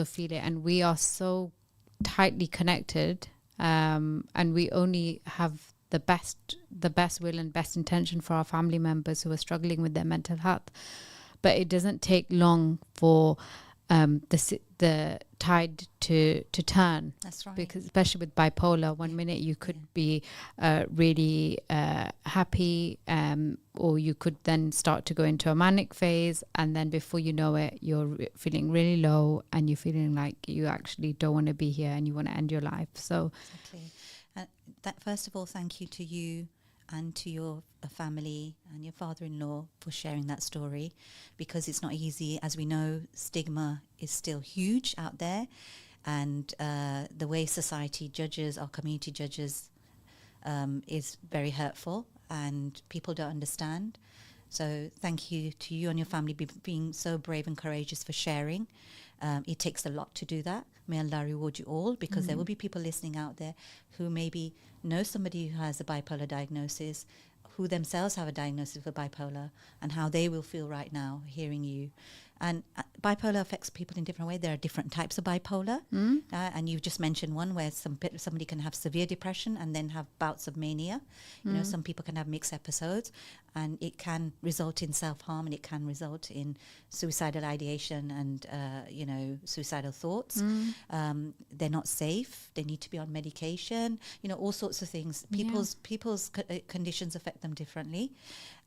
feel it, and we are so tightly connected, and we only have the best will and best intention for our family members who are struggling with their mental health. But it doesn't take long for the tide to turn. That's right. Because especially with bipolar, one minute you could be really happy, or you could then start to go into a manic phase, and then before you know it, you're feeling really low, and you're feeling like you actually don't want to be here and you want to end your life. So Exactly. That, first of all, thank you to you and to your family and your father-in-law for sharing that story, because it's not easy. As we know, stigma is still huge out there, and the way society judges, our community judges, is very hurtful, and people don't understand. So thank you to you and your family being so brave and courageous for sharing. It takes a lot to do that. May Allah reward you all, because there will be people listening out there who maybe know somebody who has a bipolar diagnosis, who themselves have a diagnosis for bipolar, and how they will feel right now hearing you. And bipolar affects people in different ways. There are different types of bipolar. And you've just mentioned one where somebody can have severe depression and then have bouts of mania. You know, some people can have mixed episodes, and it can result in self-harm, and it can result in suicidal ideation and, suicidal thoughts. They're not safe. They need to be on medication. You know, all sorts of things. People's conditions affect them differently.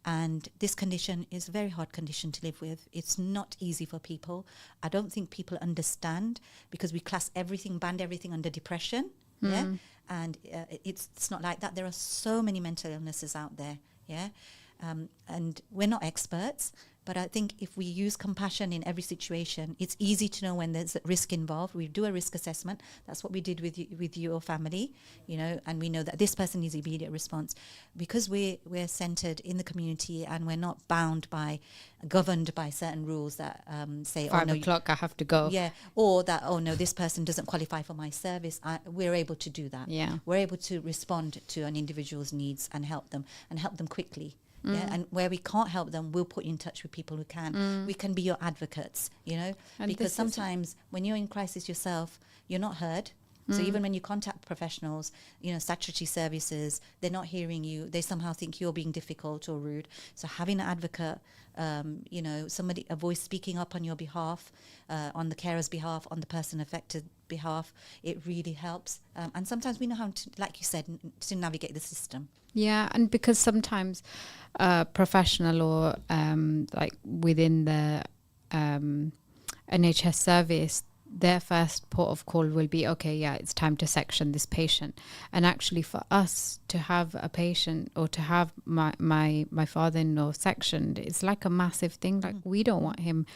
And this condition is a very hard condition to live with. It's not easy for people. I don't think people understand, because we class everything, band everything under depression. Yeah. And it's not like that. There are so many mental illnesses out there. Yeah. And we're not experts, but I think if we use compassion in every situation, it's easy to know when there's a risk involved. We do a risk assessment. That's what we did with your family, and we know that this person needs immediate response, because we're centered in the community, and we're not governed by certain rules that say 5 o'clock I have to go. Yeah, or that, oh no, this person doesn't qualify for my service. We're able to do that. Yeah, we're able to respond to an individual's needs and help them quickly. Yeah, and where we can't help them, we'll put you in touch with people who can. We can be your advocates, and because sometimes when you're in crisis yourself, you're not heard. So even when you contact professionals, statutory services, they're not hearing you. They somehow think you're being difficult or rude. So having an advocate, a voice speaking up on your behalf, on the carer's behalf, on the person affected behalf, it really helps. And sometimes we know how to, like you said, to navigate the system. Yeah, and because sometimes professional or like within the NHS service, their first port of call will be, okay, yeah, it's time to section this patient. And actually for us to have a patient, or to have my father-in-law sectioned, it's like a massive thing. Like we don't want him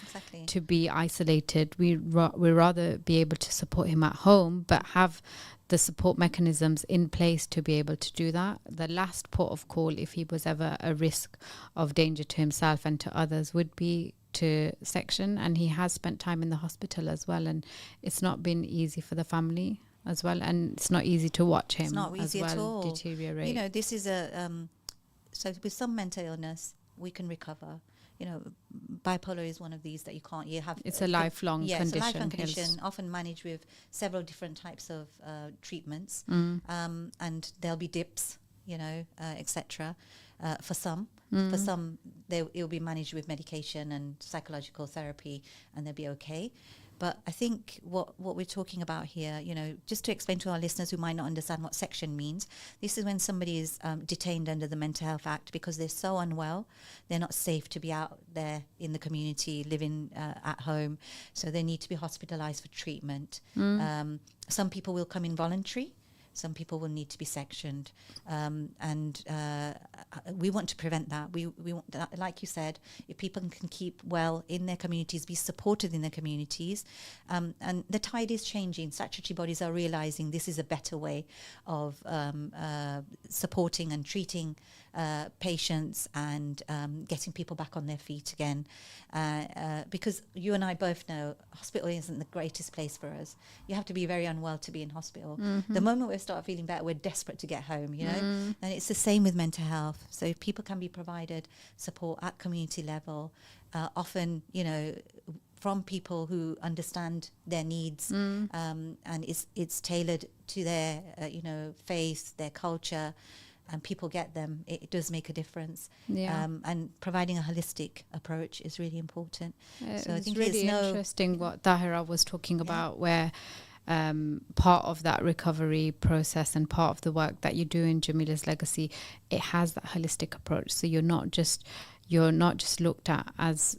to be isolated. We rather be able to support him at home, but have the support mechanisms in place to be able to do that. The last port of call, if he was ever a risk of danger to himself and to others, would be to section. And he has spent time in the hospital as well, and it's not been easy for the family as well, and it's not easy to watch him at all deteriorate. This is so with some mental illness we can recover. Bipolar is one of these that you can't. It's a lifelong condition. It's a lifelong condition, often managed with several different types of treatments, and there'll be dips, etc. For some, it'll be managed with medication and psychological therapy, and they'll be okay. But I think what we're talking about here, just to explain to our listeners who might not understand what section means, this is when somebody is detained under the Mental Health Act because they're so unwell, they're not safe to be out there in the community, living at home, so they need to be hospitalized for treatment. Some people will come in voluntary. Some people will need to be sectioned, and we want to prevent that. We want that, like you said, if people can keep well in their communities, be supported in their communities, and the tide is changing. Statutory bodies are realizing this is a better way of supporting and treating patients and getting people back on their feet again, because you and I both know hospital isn't the greatest place for us. You have to be very unwell to be in hospital. The moment we start feeling better, we're desperate to get home, and it's the same with mental health. So if people can be provided support at community level, often from people who understand their needs, and it's tailored to their faith, their culture, and people get them. It does make a difference. And providing a holistic approach is really important. So I think it's really interesting what Tahira was talking about, where part of that recovery process and part of the work that you do in Jamila's Legacy, it has that holistic approach. So you're not just looked at as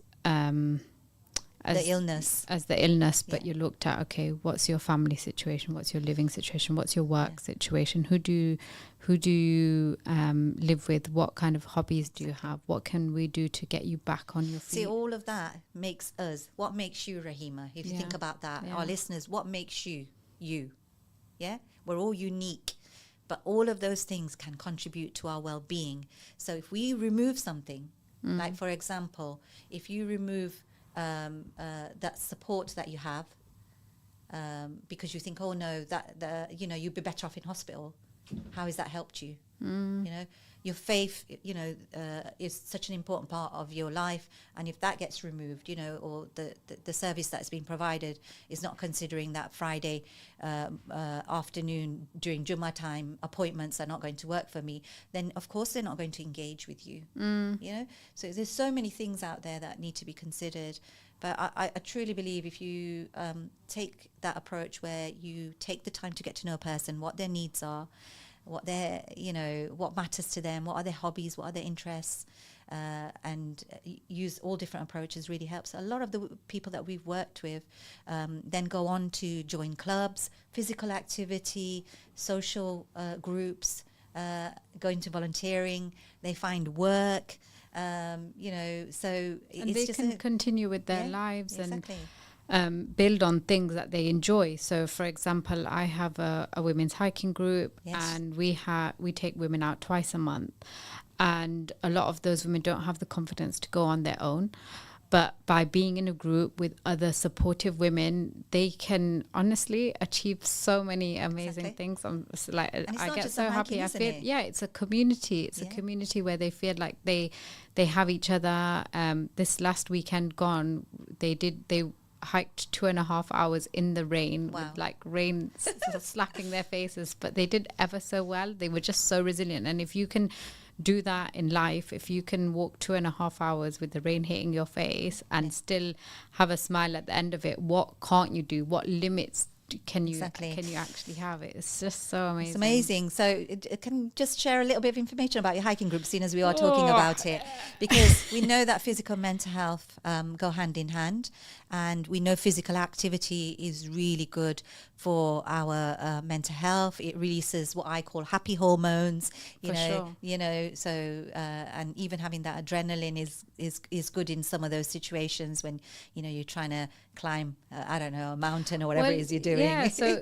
the illness, but you're looked at, okay, what's your family situation, what's your living situation, what's your work situation, who do you live with, what kind of hobbies do you have, what can we do to get you back on your feet? See, all of that makes us. What makes you, Rahima? If you think about that, our listeners, what makes you? Yeah, we're all unique, but all of those things can contribute to our well-being. So if we remove something, like for example, if you remove that support that you have, because you think, oh no, you'd be better off in hospital. How has that helped you? Your faith, is such an important part of your life, and if that gets removed, or the service that's been provided is not considering that Friday afternoon during Jummah time appointments are not going to work for me, then of course they're not going to engage with you. So there's so many things out there that need to be considered. But I truly believe if you take that approach where you take the time to get to know a person, what their needs are, what what matters to them, what are their hobbies, what are their interests, and use all different approaches really helps. A lot of the people that we've worked with then go on to join clubs, physical activity, social groups, go into volunteering, they find work. So and it's they just can continue with their lives exactly. and build on things that they enjoy. So for example, I have a women's hiking group, and we take women out twice a month, and a lot of those women don't have the confidence to go on their own. But by being in a group with other supportive women, they can honestly achieve so many amazing things. I get so happy. I feel it's a community. It's a community where they feel like they have each other. This last weekend gone, they hiked 2.5 hours in the rain with rain slapping their faces, but they did ever so well. They were just so resilient. And if you can do that in life, if you can walk 2.5 hours with the rain hitting your face and still have a smile at the end of it, what can't you do? What limits can you actually have? It's just so amazing. It's amazing. So it can just share a little bit of information about your hiking group, seeing as we are talking about it, because we know that physical and mental health go hand in hand, and we know physical activity is really good for our mental health. It releases what I call happy hormones, so and even having that adrenaline is good in some of those situations when you're trying to climb a mountain or whatever it is you're doing. So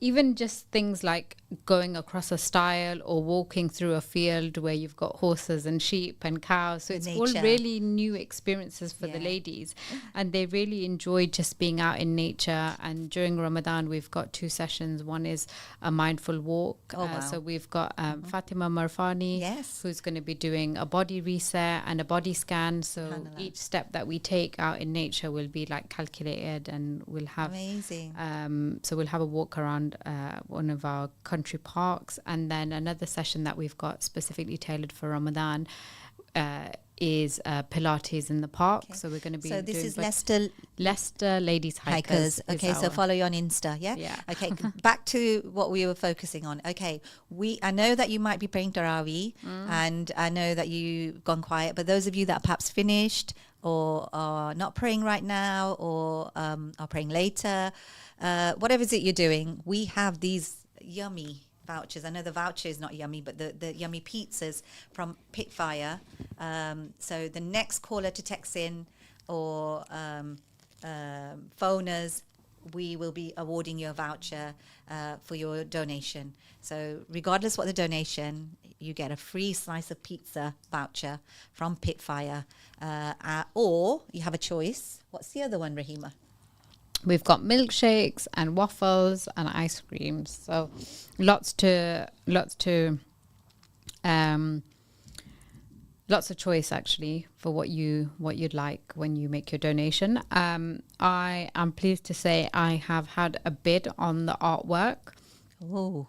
even just things like going across a stile or walking through a field where you've got horses and sheep and cows, so it's all really new experiences for the ladies, and they really enjoy just being out in nature. And during Ramadan we've got 2 sessions. One is a mindful walk. So we've got Fatima Marfani, who's going to be doing a body reset and a body scan. So each step that we take out in nature will be like calculated, and we'll have so we'll have a walk around one of our country parks. And then another session that we've got specifically tailored for Ramadan is Pilates in the park. So we're going to be so this doing is Leicester Ladies Hikers. Okay, so follow you on Insta. Okay, back to what we were focusing on. Okay, I know that you might be praying Tarawih, and I know that you've gone quiet, but those of you that perhaps finished or are not praying right now, or are praying later, whatever it is you're doing, we have these yummy vouchers. I know the voucher is not yummy, but the yummy pizzas from Pitfire. So the next caller to text in or phone us, we will be awarding you a voucher for your donation. So regardless what the donation, you get a free slice of pizza voucher from Pitfire, or you have a choice. What's the other one, Rahima? We've got milkshakes and waffles and ice creams. So lots to lots of choice actually for what you'd like when you make your donation. I am pleased to say I have had a bid on the artwork. Oh,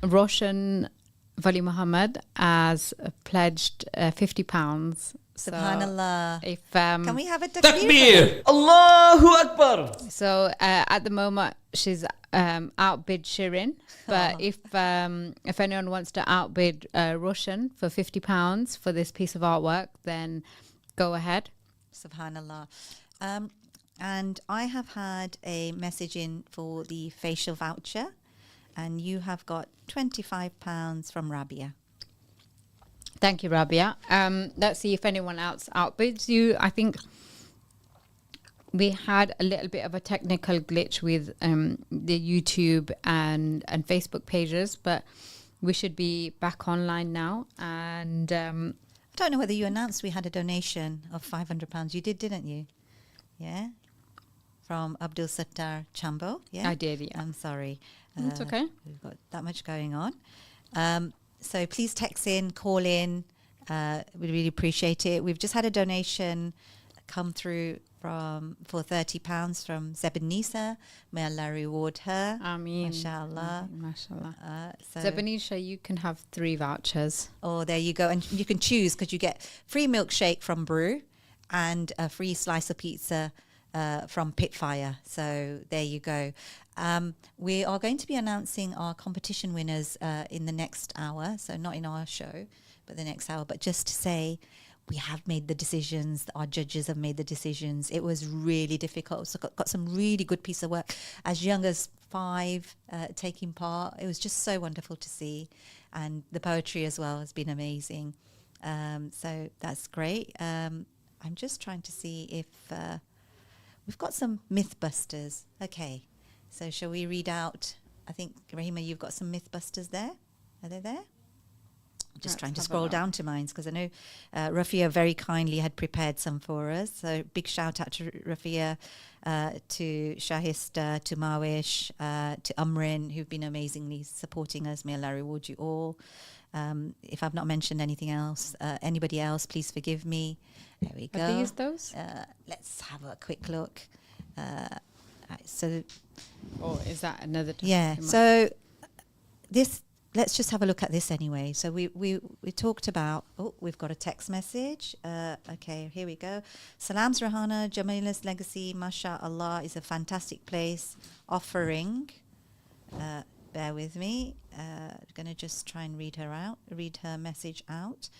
Roshan Vali Muhammad has pledged £50. subhanallah. So if Can we have a takbir? Takbir! Allahu Akbar! so at the moment she's outbid Shirin, but if anyone wants to outbid Roshan for £50 for this piece of artwork, then go ahead. Subhanallah. And I have had a message in for the facial voucher, and you have got £25 from Rabia. Thank you, Rabia. Let's see if anyone else outbids you. I think we had a little bit of a technical glitch with the YouTube and Facebook pages, but we should be back online now. And I don't know whether you announced we had a donation of £500. You did, didn't you? Yeah. From Abdul Sattar Chambo. Yeah. I did, yeah. I'm sorry. It's okay. We've got that much going on. So please text in, call in. We really appreciate it. We've just had a donation come through for £30 from Zeb and Nisa. May Allah reward her. Ameen. Mashallah. Mashallah. So, Zebanisha, you can have 3 vouchers. oh, there you go. And you can choose because you get free milkshake from Brew and a free slice of pizza from Pitfire. So there you go. We are going to be announcing our competition winners in the next hour. So not in our show, but the next hour. But just to say, we have made the decisions. Our judges have made the decisions. It was really difficult. So got some really good piece of work. As young as 5 taking part. It was just so wonderful to see. And the poetry as well has been amazing. So that's great. I'm just trying to see if we've got some Mythbusters. Okay. So shall we read out? I think, Rahima, you've got some Mythbusters there. Are they there? Just trying to scroll down to mine because I know Rafia very kindly had prepared some for us. So big shout out to Rafia, to Shahista, to Mawish, to Amrin, who've been amazingly supporting us. May Allah reward you all. If I've not mentioned anything else, anybody else, please forgive me. There we go. Are these those? Let's have a quick look. So, Or is that another time? yeah. So this. Let's just have a look at this anyway. So we talked about, we've got a text message. Okay, here we go. Salams Rahana, Jamilas Legacy, MashaAllah, is a fantastic place offering. Bear with me. Going to just try and read her message out.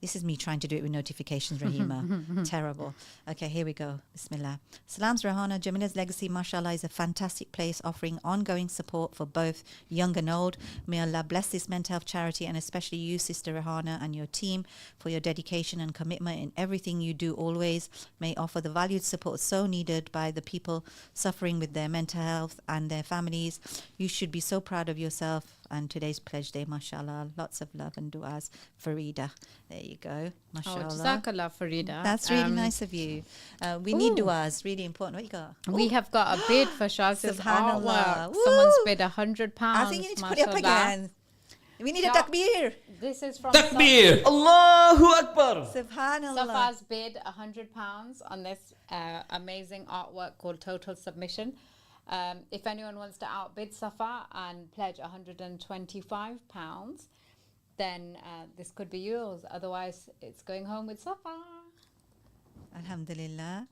This is me trying to do it with notifications, Rahima. Terrible. Okay, here we go. Bismillah. Salams Rahana, Jamila's Legacy, mashallah, is a fantastic place offering ongoing support for both young and old. May Allah bless this mental health charity and especially you, Sister Rahana, and your team for your dedication and commitment in everything you do always. May offer the valued support so needed by the people suffering with their mental health and their families. You should be so proud of yourself. And today's pledge day, mashallah, lots of love and du'as. Farida, there you go, mashallah. Oh, Jazakallah, Farida. That's really nice of you. We need du'as, really important. What you got? We have got a bid for Shaz's Subhanallah. artwork. Woo. Someone's bid £100. I think you need to put it up again. We need a takbir. This is from Takbir! Allahu Akbar! Subhanallah. Safa's bid £100 on this amazing artwork called Total Submission. If anyone wants to outbid Safa and pledge £125, then this could be yours. Otherwise, it's going home with Safa. Alhamdulillah.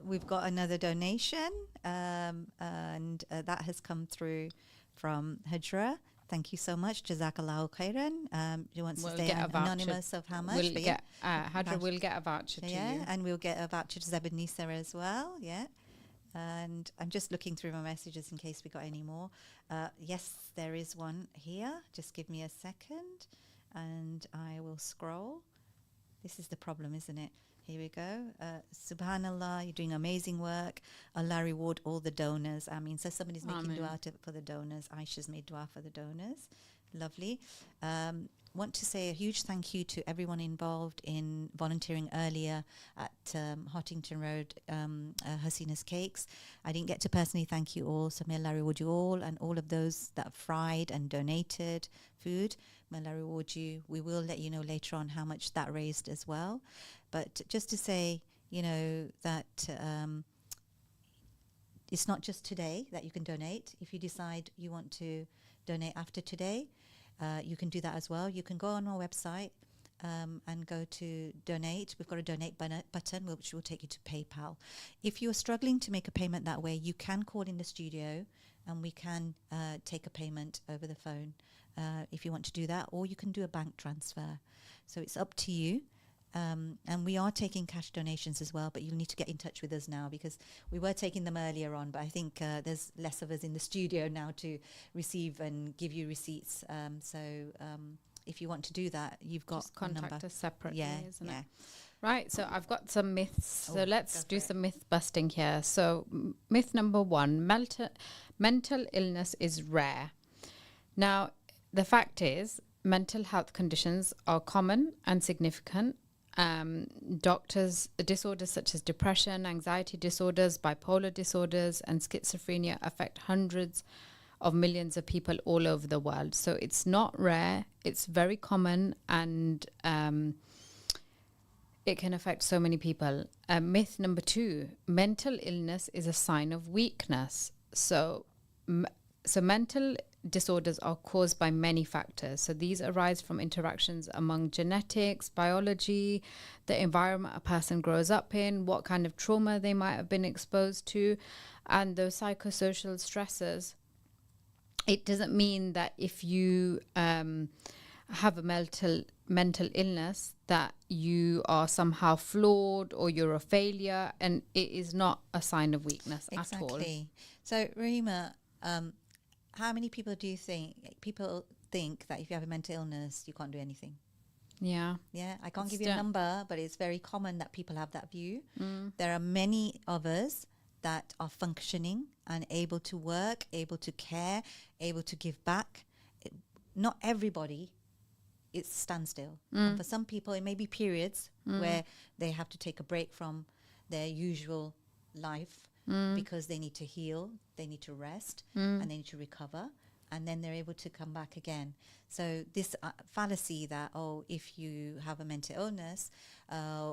We've got another donation, and that has come through from Hajra. Thank you so much. Jazakallahu khairan. You want to stay anonymous of how much? Hajra will get a voucher to you. And we'll get a voucher to Zeb and Nisa as well. Yeah. And I'm just looking through my messages in case we got any more. Yes, there is one here. Just give me a second and I will scroll. This is the problem, isn't it? Here we go. Subhanallah, you're doing amazing work. Allah reward all the donors. I mean, so somebody's making dua for the donors. Aisha's made dua for the donors. Lovely. Want to say a huge thank you to everyone involved in volunteering earlier at Hartington Road, Hasina's Cakes. I didn't get to personally thank you all, so may Allah reward you all, and all of those that fried and donated food. May Allah reward you. We will let you know later on how much that raised as well. But just to say, that it's not just today that you can donate. If you decide you want to donate after today, you can do that as well. You can go on our website and go to donate. We've got a donate button which will take you to PayPal. If you're struggling to make a payment that way, you can call in the studio and we can take a payment over the phone if you want to do that, or you can do a bank transfer. So it's up to you. And we are taking cash donations as well, but you'll need to get in touch with us now, because we were taking them earlier on, but I think there's less of us in the studio now to receive and give you receipts. So if you want to do that, you've got just contact us separately, isn't it? Right, so I've got some myths. So let's do some myth busting here. So myth number 1, mental illness is rare. Now, the fact is, mental health conditions are common and significant. Disorders such as depression, anxiety disorders, bipolar disorders, and schizophrenia affect hundreds of millions of people all over the world. So it's not rare, it's very common, and it can affect so many people. Myth number 2, mental illness is a sign of weakness. So mental disorders are caused by many factors. So these arise from interactions among genetics, biology, the environment a person grows up in, what kind of trauma they might have been exposed to, and those psychosocial stressors. It doesn't mean that if you have a mental illness that you are somehow flawed or you're a failure, and it is not a sign of weakness at all. Exactly. So Rahima, how many people do you think that if you have a mental illness, you can't do anything? Yeah. Yeah, I can't give you a number, but it's very common that people have that view. There are many of us that are functioning and able to work, able to care, able to give back. Not everybody, it's standstill. And for some people, it may be periods where they have to take a break from their usual life because they need to heal, they need to rest, and they need to recover, and then they're able to come back again. So this fallacy that, if you have a mental illness,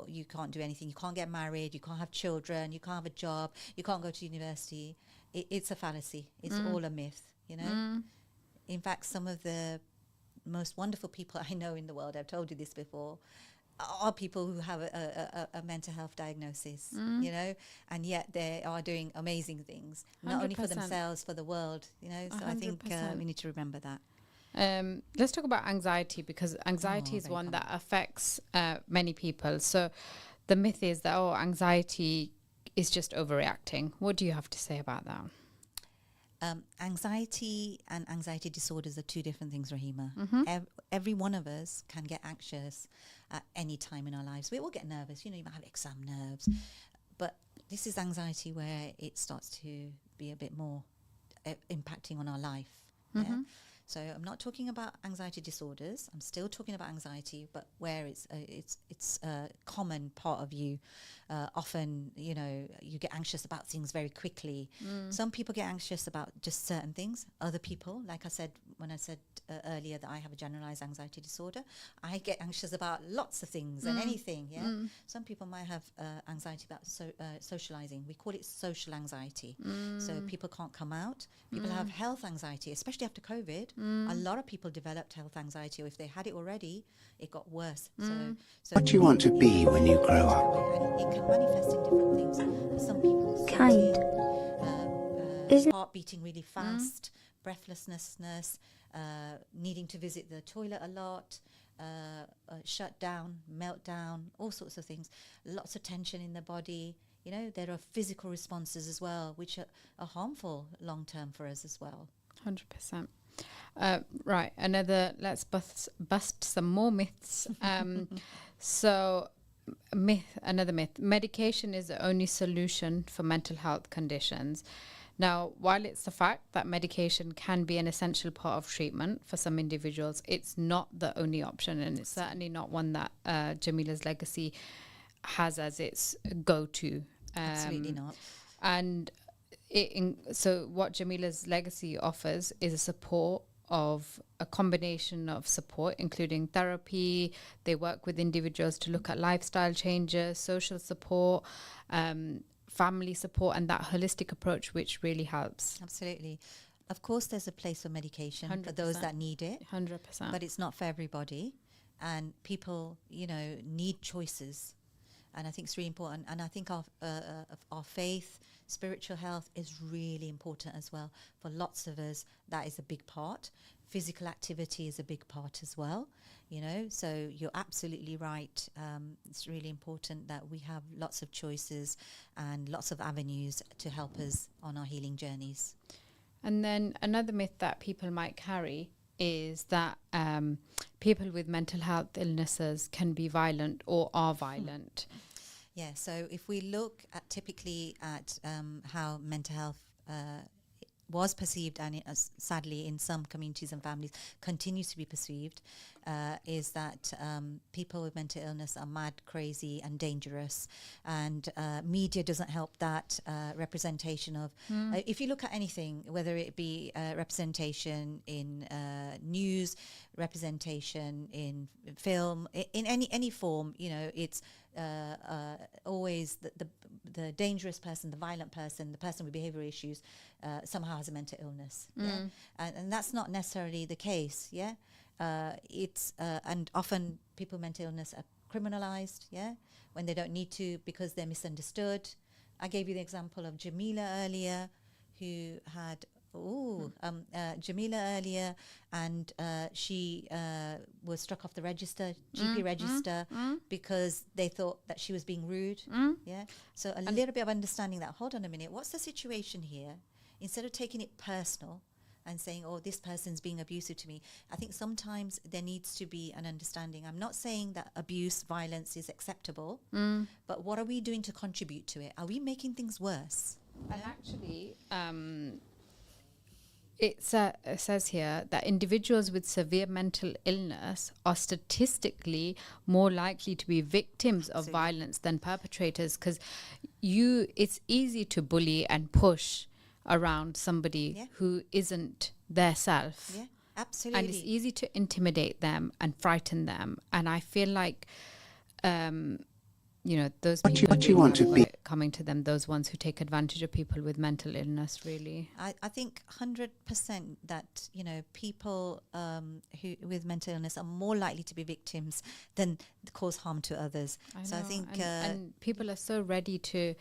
you can't do anything, you can't get married, you can't have children, you can't have a job, you can't go to university, it's a fallacy. It's all a myth, In fact, some of the most wonderful people I know in the world, I've told you this before, are people who have a mental health diagnosis, and yet they are doing amazing things, not 100%. Only for themselves, for the world, So 100%. I think we need to remember that. Let's talk about anxiety, because anxiety is one that affects many people. So the myth is that, anxiety is just overreacting. What do you have to say about that? Anxiety and anxiety disorders are two different things, Rahima. Every one of us can get anxious at any time in our lives. We all get nervous. You might have exam nerves. But this is anxiety where it starts to be a bit more impacting on our life. Yeah? So I'm not talking about anxiety disorders. I'm still talking about anxiety, but where it's a common part of you. Often, you get anxious about things very quickly. Some people get anxious about just certain things. Other people, like I said, when I said earlier that I have a generalized anxiety disorder, I get anxious about lots of things and anything. Yeah. Some people might have anxiety about socializing. We call it social anxiety. So people can't come out. People have health anxiety, especially after COVID. A lot of people developed health anxiety, or if they had it already, it got worse. So what do you want to be when you grow up? And it can manifest in different things. For some people, heart beating really fast, breathlessness, needing to visit the toilet a lot, shut down, meltdown, all sorts of things. Lots of tension in the body. There are physical responses as well, which are harmful long term for us as well. 100%. Right, let's bust some more myths. So another myth, medication is the only solution for mental health conditions. Now, while it's the fact that medication can be an essential part of treatment for some individuals, it's not the only option, and it's certainly not one that Jamila's Legacy has as its go-to. Absolutely not. And so what Jamila's Legacy offers is a support of a combination of support, including therapy. They work with individuals to look at lifestyle changes, social support, family support, and that holistic approach, which really helps. Absolutely. Of course, there's a place for medication for 100%. those that need it, 100%. but it's not for everybody. And people, need choices. And I think it's really important. And I think our faith, spiritual health is really important as well. For lots of us, that is a big part. Physical activity is a big part as well. So you're absolutely right. It's really important that we have lots of choices and lots of avenues to help us on our healing journeys. And then another myth that people might carry is that people with mental health illnesses can be violent or are violent. Yeah, so if we look at typically at how mental health was perceived, and sadly in some communities and families continues to be perceived, is that people with mental illness are mad, crazy and dangerous, and media doesn't help that representation of if you look at anything, whether it be representation in news, representation in film, in any form, it's always the dangerous person, the violent person, the person with behavioral issues somehow has a mental illness. Yeah? And that's not necessarily the case. Yeah, it's and often people with mental illness are criminalized. Yeah, when they don't need to because they're misunderstood. I gave you the example of Jamila earlier, who had Jamila earlier, and she was struck off the register, GP register, because they thought that she was being rude. Yeah. So a little bit of understanding that, hold on a minute, what's the situation here? Instead of taking it personal and saying, oh, this person's being abusive to me, I think sometimes there needs to be an understanding. I'm not saying that abuse, violence is acceptable, but what are we doing to contribute to it? Are we making things worse? And actually, it says here that individuals with severe mental illness are statistically more likely to be victims of violence than perpetrators, because it's easy to bully and push around somebody who isn't their self. Yeah, absolutely. And it's easy to intimidate them and frighten them. And I feel like those people what you want to be coming to them, those ones who take advantage of people with mental illness, really. I think 100% that, people who with mental illness are more likely to be victims than cause harm to others. I think... And people are so ready to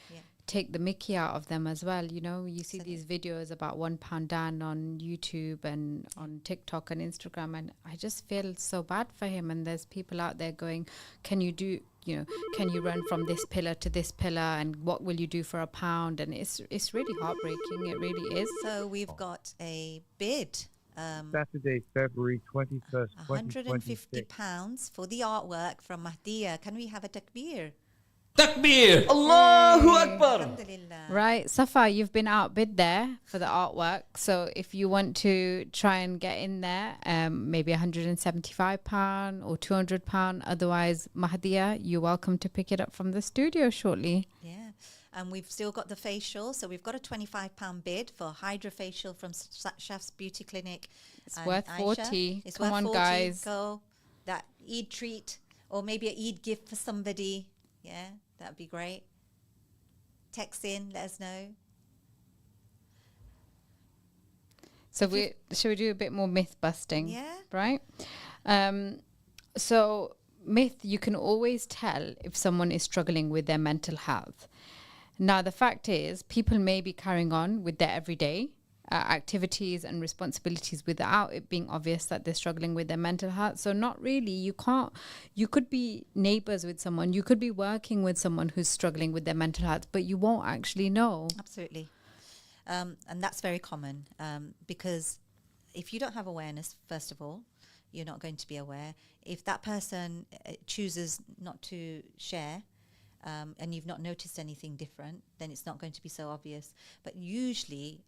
take the mickey out of them as well. You see these videos about £1 Dan on YouTube and on TikTok and Instagram, and I just feel so bad for him. And there's people out there going, can you run from this pillar to this pillar, and what will you do for £1? And it's really heartbreaking. It really is. So we've got a bid. Saturday, February 21st, £150 for the artwork from Mahdiya. Can we have a takbir? Takbir! Allahu Akbar! Alhamdulillah. Right, Safa, you've been outbid there for the artwork. So if you want to try and get in there, maybe £175 or £200. Otherwise, Mahdiya, you're welcome to pick it up from the studio shortly. Yeah. And we've still got the facial. So we've got a £25 bid for hydrofacial from Chef's Beauty Clinic. It's and worth Aisha. 40. It's Come worth on, 40. guys. Go. That Eid treat, or maybe an Eid gift for somebody. Yeah, that'd be great. Text in, let us know. So should we do a bit more myth busting? Yeah. Right? So myth, you can always tell if someone is struggling with their mental health. Now, the fact is, people may be carrying on with their everyday activities and responsibilities without it being obvious that they're struggling with their mental health. So not really. You could be neighbors with someone, you could be working with someone who's struggling with their mental health, but you won't actually know. Absolutely. And that's very common because if you don't have awareness, first of all, you're not going to be aware. If that person chooses not to share, and you've not noticed anything different, then it's not going to be so obvious. But usually,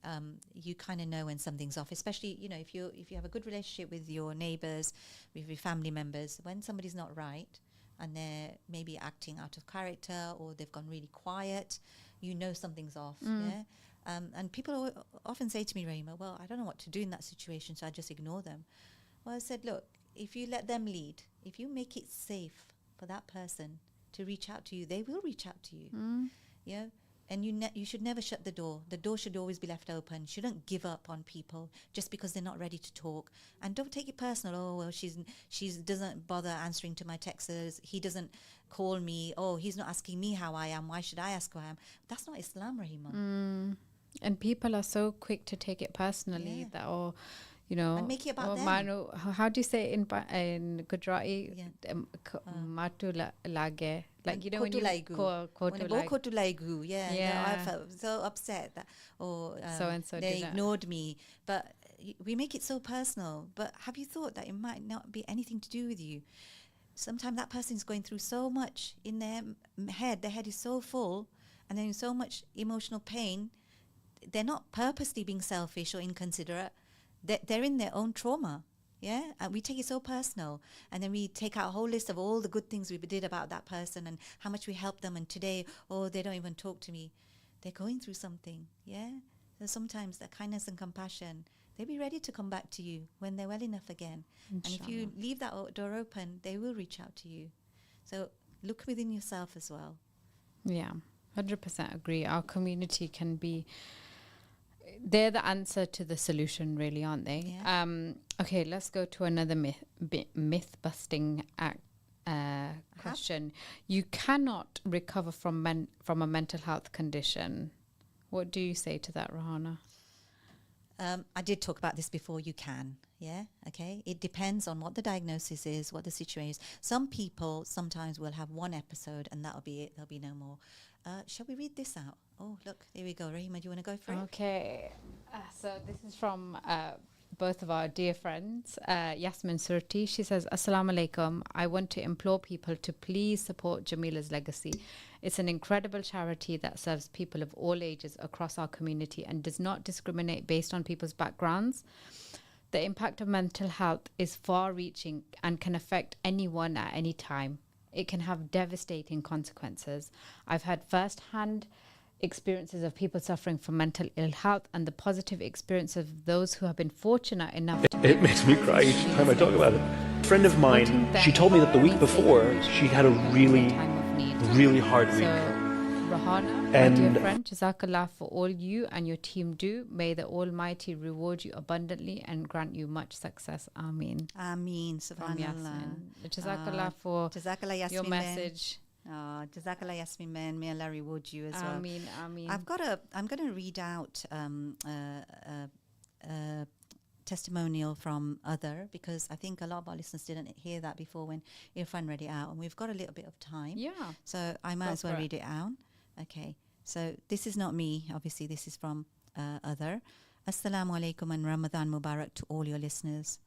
you kind of know when something's off. Especially, if you have a good relationship with your neighbours, with your family members, when somebody's not right and they're maybe acting out of character or they've gone really quiet, something's off. Yeah. And people often say to me, Rahima, well, I don't know what to do in that situation, so I just ignore them. Well, I said, look, if you let them lead, if you make it safe for that person to reach out to you, they will reach out to you. Yeah, and you should never shut the door. The door should always be left open. You shouldn't give up on people just because they're not ready to talk. And don't take it personal. Oh, well, she's doesn't bother answering to my texts. He doesn't call me. Oh, he's not asking me how I am. Why should I ask how I am? That's not Islam, Rahima. And people are so quick to take it personally that, and make it about them. How do you say it in Gujarati? Matu lage. Like, when you kotu laigu. Yeah. I felt so upset that, so-and-so they ignored me. But we make it so personal. But have you thought that it might not be anything to do with you? Sometimes that person's going through so much in their head. Their head is so full and they're in so much emotional pain. They're not purposely being selfish or inconsiderate. They're in their own trauma, yeah? And we take it so personal. And then we take out a whole list of all the good things we did about that person and how much we helped them. And today, they don't even talk to me. They're going through something, yeah? So sometimes that kindness and compassion, they'll be ready to come back to you when they're well enough again. Inshallah. And if you leave that door open, they will reach out to you. So look within yourself as well. Yeah, 100% agree. Our community can be... They're the answer to the solution, really, aren't they? Yeah. Okay, let's go to another myth-busting question. You cannot recover from a mental health condition. What do you say to that, Rahana? I did talk about this before. You can, yeah, okay? It depends on what the diagnosis is, what the situation is. Some people sometimes will have one episode and that'll be it. There'll be no more. Shall we read this out? Oh, look, here we go. Rahima, do you want to go for it? Okay. So this is from both of our dear friends, Yasmin Surti. She says, Assalamu alaikum. I want to implore people to please support Jamila's legacy. It's an incredible charity that serves people of all ages across our community and does not discriminate based on people's backgrounds. The impact of mental health is far-reaching and can affect anyone at any time. It can have devastating consequences. I've had first-hand experiences of people suffering from mental ill health and the positive experience of those who have been fortunate enough It makes me cry each time I talk about it. A friend of mine, she told me that the week before she had a really hard week. So, Rahana, my dear friend, Jazakallah for all you and your team do. May the Almighty reward you abundantly and grant you much success. Ameen. Ameen. Subhanallah. Jazakallah for Jazakallah, your message. Jazakallah, Yasmin man. May Allah reward you as well. Ameen. Ameen. I'm going to read out testimonial from Other, because I think a lot of our listeners didn't hear that before when Irfan read it out, and we've got a little bit of time. Yeah. So I might as well read it out. Okay. So this is not me. Obviously, this is from Other. Assalamu alaikum and Ramadan Mubarak to all your listeners.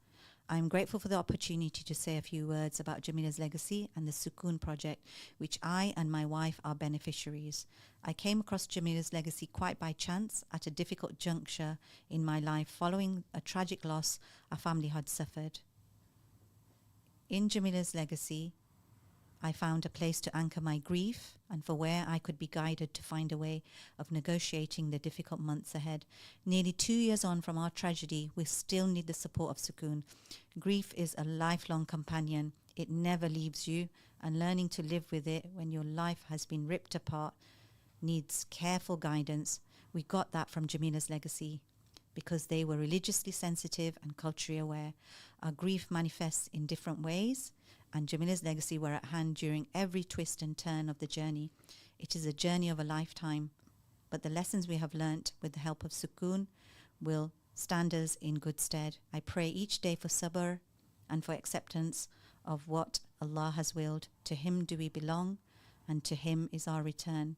I'm grateful for the opportunity to say a few words about Jamila's legacy and the Sukoon project, which I and my wife are beneficiaries. I came across Jamila's legacy quite by chance at a difficult juncture in my life following a tragic loss our family had suffered. In Jamila's legacy, I found a place to anchor my grief and for where I could be guided to find a way of negotiating the difficult months ahead. Nearly 2 years on from our tragedy, we still need the support of Sukoon. Grief is a lifelong companion. It never leaves you, and learning to live with it when your life has been ripped apart needs careful guidance. We got that from Jamila's legacy because they were religiously sensitive and culturally aware. Our grief manifests in different ways, and Jamila's legacy were at hand during every twist and turn of the journey. It is a journey of a lifetime, but the lessons we have learnt with the help of Sukoon will stand us in good stead. I pray each day for sabr and for acceptance of what Allah has willed. To Him do we belong, and to Him is our return.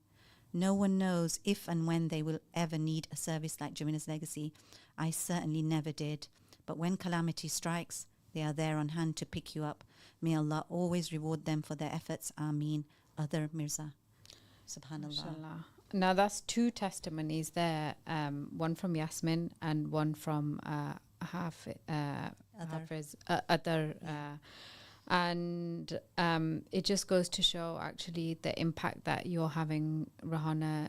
No one knows if and when they will ever need a service like Jamila's legacy. I certainly never did. But when calamity strikes, they are there on hand to pick you up. May Allah always reward them for their efforts. Ameen. Other Mirza. Subhanallah. Mashallah. Now that's two testimonies there. One from Yasmin and one from Hafiz, other. And it just goes to show actually the impact that you're having, Rahana,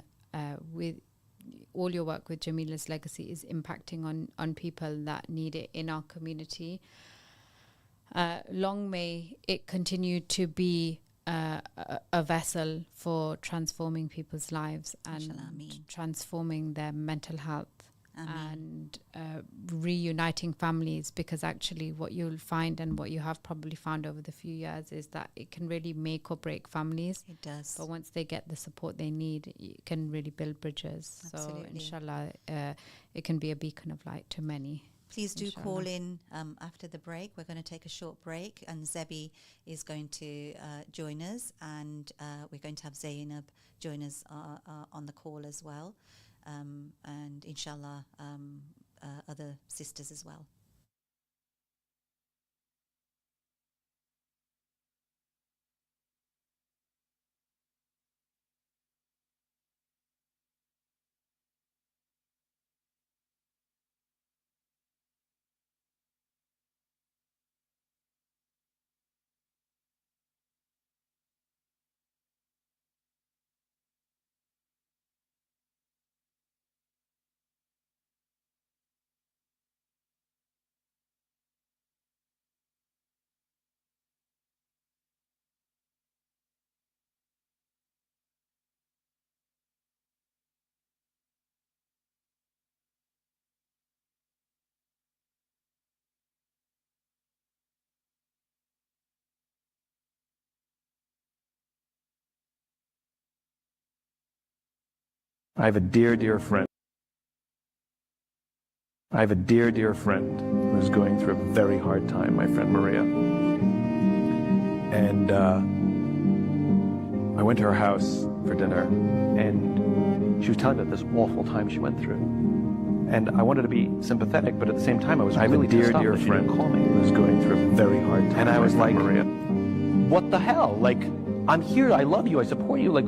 with all your work with Jamila's legacy is impacting on people that need it in our community. Long may it continue to be a vessel for transforming people's lives and transforming their mental health. And reuniting families, because actually what you'll find and what you have probably found over the few years is that it can really make or break families. It does. But once they get the support they need, it can really build bridges. Absolutely. So inshallah, it can be a beacon of light to many. Please do inshallah. call in after the break. We're going to take a short break, and Zebi is going to join us, and we're going to have Zainab join us on the call as well. And inshallah other sisters as well. I have a dear, dear friend. I have a dear, dear friend who's going through a very hard time, my friend Maria. And I went to her house for dinner, and she was telling me about this awful time she went through. And I wanted to be sympathetic, but at the same time, I was really dear, dear friend call me who's going through a very hard time. And I was like, Maria, what the hell? Like, I'm here, I love you, I support you, like,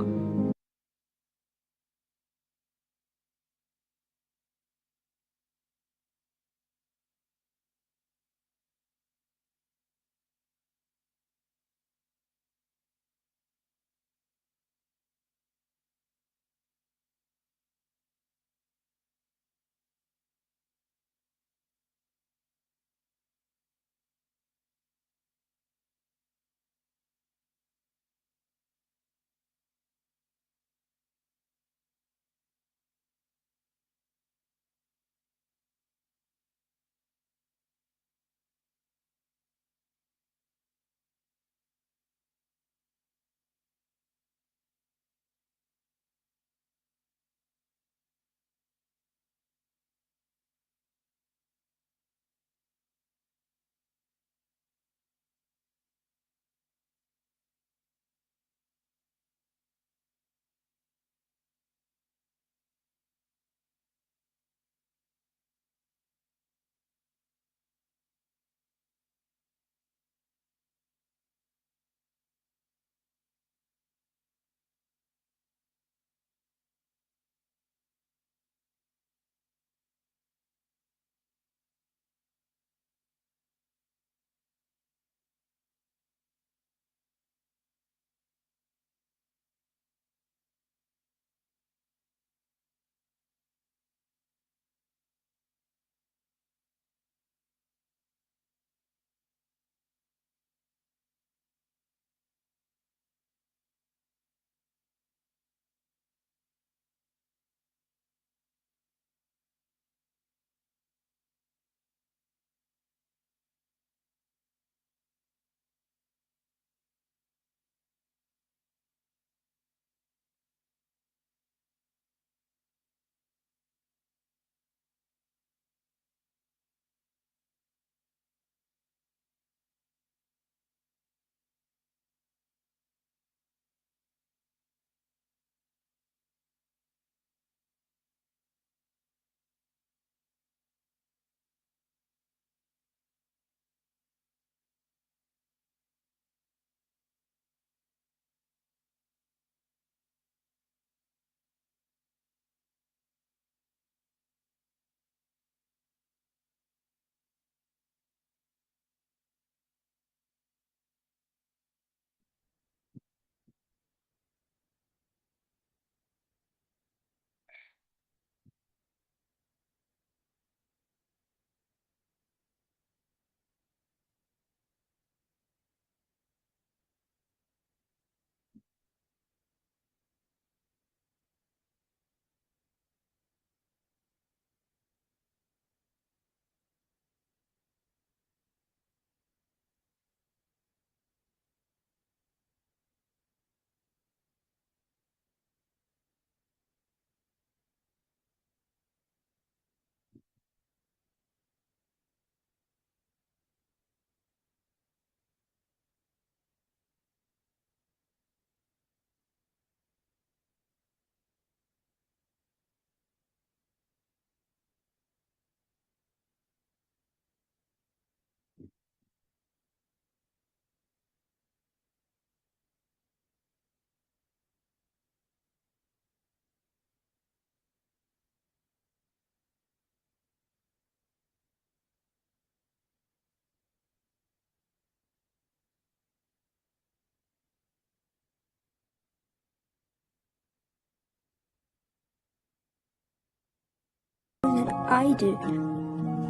than I do.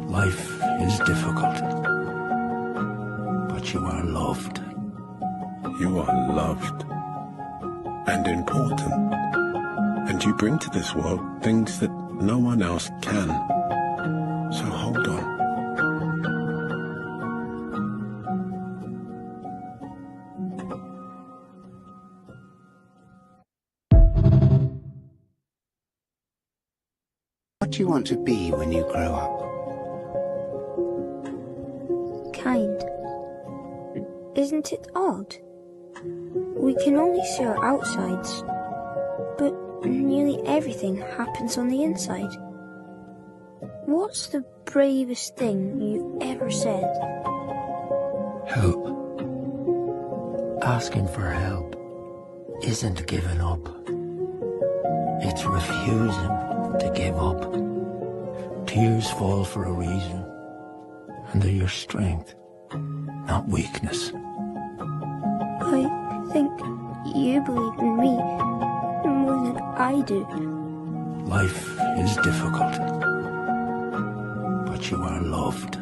Life is difficult, but you are loved. You are loved and important, and you bring to this world things that no one else can. So hold on. What do you want to be when you grow up? Kind. Isn't it odd? We can only see our outsides, but nearly everything happens on the inside. What's the bravest thing you've ever said? Help. Asking for help isn't giving up. It's refusing to give up. Tears fall for a reason, and they're your strength, not weakness. I think you believe in me more than I do. Life is difficult, but you are loved.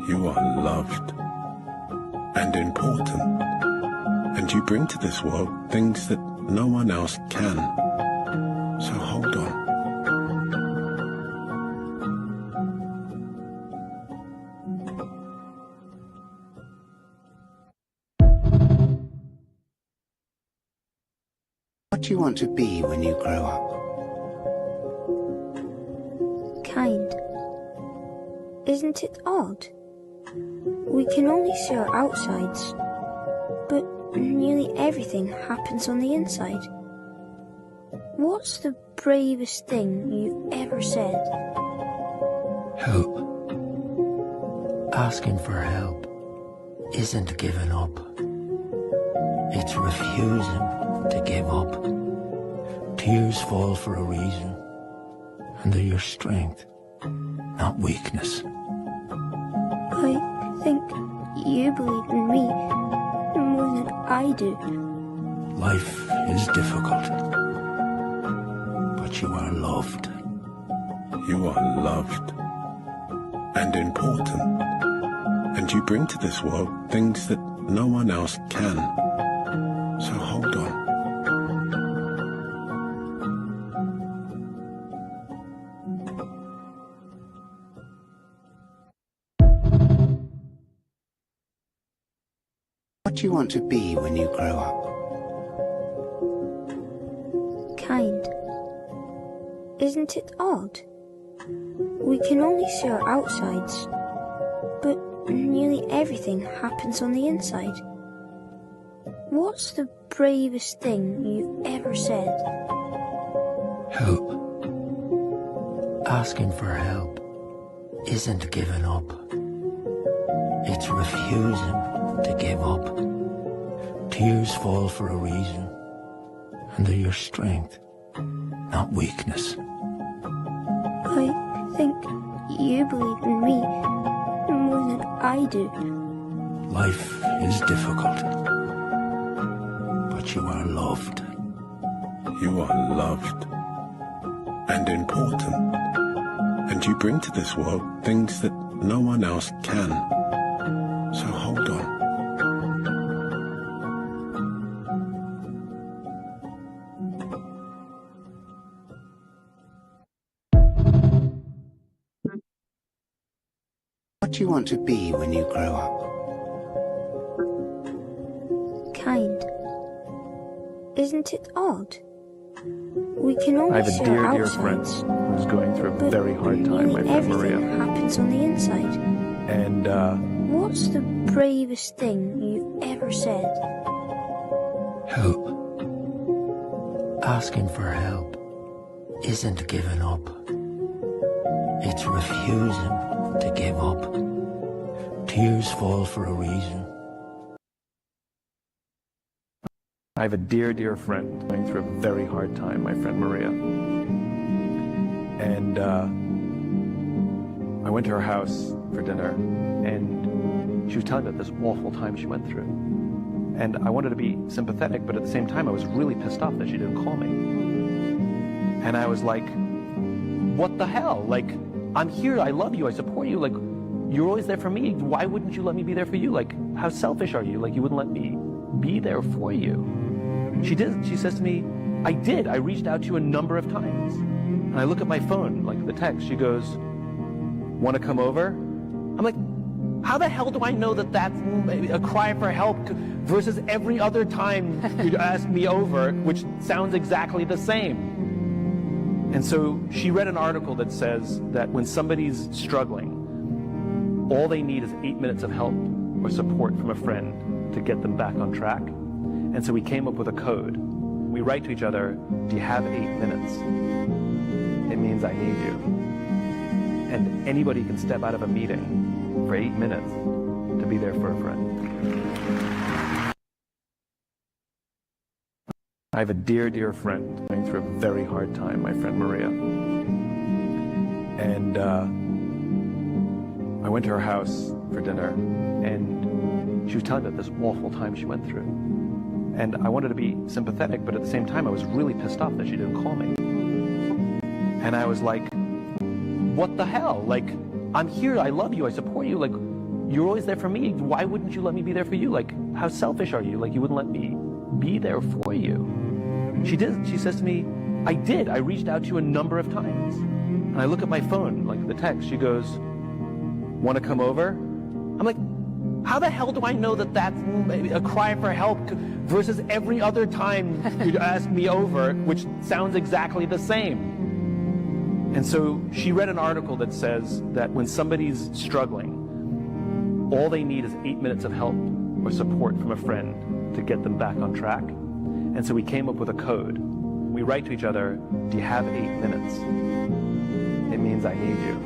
You are loved and important, and you bring to this world things that no one else can. So hold on. What do you want to be when you grow up? Kind. Isn't it odd? We can only see our outsides, but nearly everything happens on the inside. What's the bravest thing you've ever said? Help. Asking for help isn't giving up. It's refusing to give up. Tears fall for a reason, and they're your strength, not weakness. I think you believe in me more than I do. Life is difficult, but you are loved. You are loved and important, and you bring to this world things that no one else can. So hold on. What do you want to be when you grow up? Kind. Isn't it odd? We can only see our outsides, but nearly everything happens on the inside. What's the bravest thing you've ever said? Help. Asking for help isn't giving up. It's refusing to give up. Tears fall for a reason, and they're your strength, not weakness. I think you believe in me more than I do. Life is difficult, but you are loved. You are loved and important, and you bring to this world things that no one else can. So hold on. What do you want to be when you grow up? Kind. Isn't it odd? We can only I have a see dear, our dear friend outsides, who's going through a but very hard time, my nearly friend everything Maria. happens on the inside. And What's the bravest thing you've ever said? Help. Asking for help isn't giving up. It's refusing to give up. Tears fall for a reason. I have a dear, dear friend going through a very hard time, my friend Maria. And I went to her house for dinner, and she was telling me about this awful time she went through. And I wanted to be sympathetic, but at the same time, I was really pissed off that she didn't call me. And I was like, what the hell? Like, I'm here, I love you, I support you, like, you're always there for me. Why wouldn't you let me be there for you? Like, how selfish are you? Like, you wouldn't let me be there for you. She says to me, I did. I reached out to you a number of times. And I look at my phone, like the text, she goes, want to come over? I'm like, how the hell do I know that that's a cry for help versus every other time you'd ask me over, which sounds exactly the same? And so she read an article that says that when somebody's struggling, all they need is 8 minutes of help or support from a friend to get them back on track. And so we came up with a code. We write to each other, do you have 8 minutes? It means I need you. And anybody can step out of a meeting for 8 minutes to be there for a friend. I have a dear, dear friend going through a very hard time, my friend Maria. And I went to her house for dinner, and she was telling me about this awful time she went through. And I wanted to be sympathetic, but at the same time, I was really pissed off that she didn't call me. And I was like, what the hell? Like, I'm here, I love you, I support you, like, you're always there for me. Why wouldn't you let me be there for you? Like, how selfish are you? Like, you wouldn't let me be there for you. She says to me, I did. I reached out to you a number of times. And I look at my phone, like the text, she goes, want to come over? I'm like, how the hell do I know that that's a cry for help versus every other time you'd ask me over, which sounds exactly the same? And so she read an article that says that when somebody's struggling, all they need is 8 minutes of help or support from a friend to get them back on track. And so we came up with a code. We write to each other, do you have 8 minutes? It means I need you.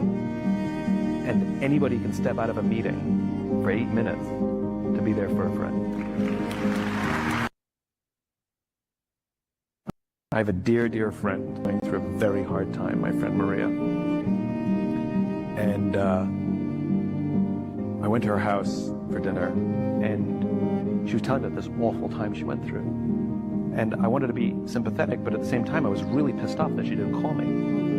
And anybody can step out of a meeting for 8 minutes to be there for a friend. I have a dear, dear friend going through a very hard time, my friend Maria. And I went to her house for dinner, and she was telling me about this awful time she went through. And I wanted to be sympathetic, but at the same time, I was really pissed off that she didn't call me.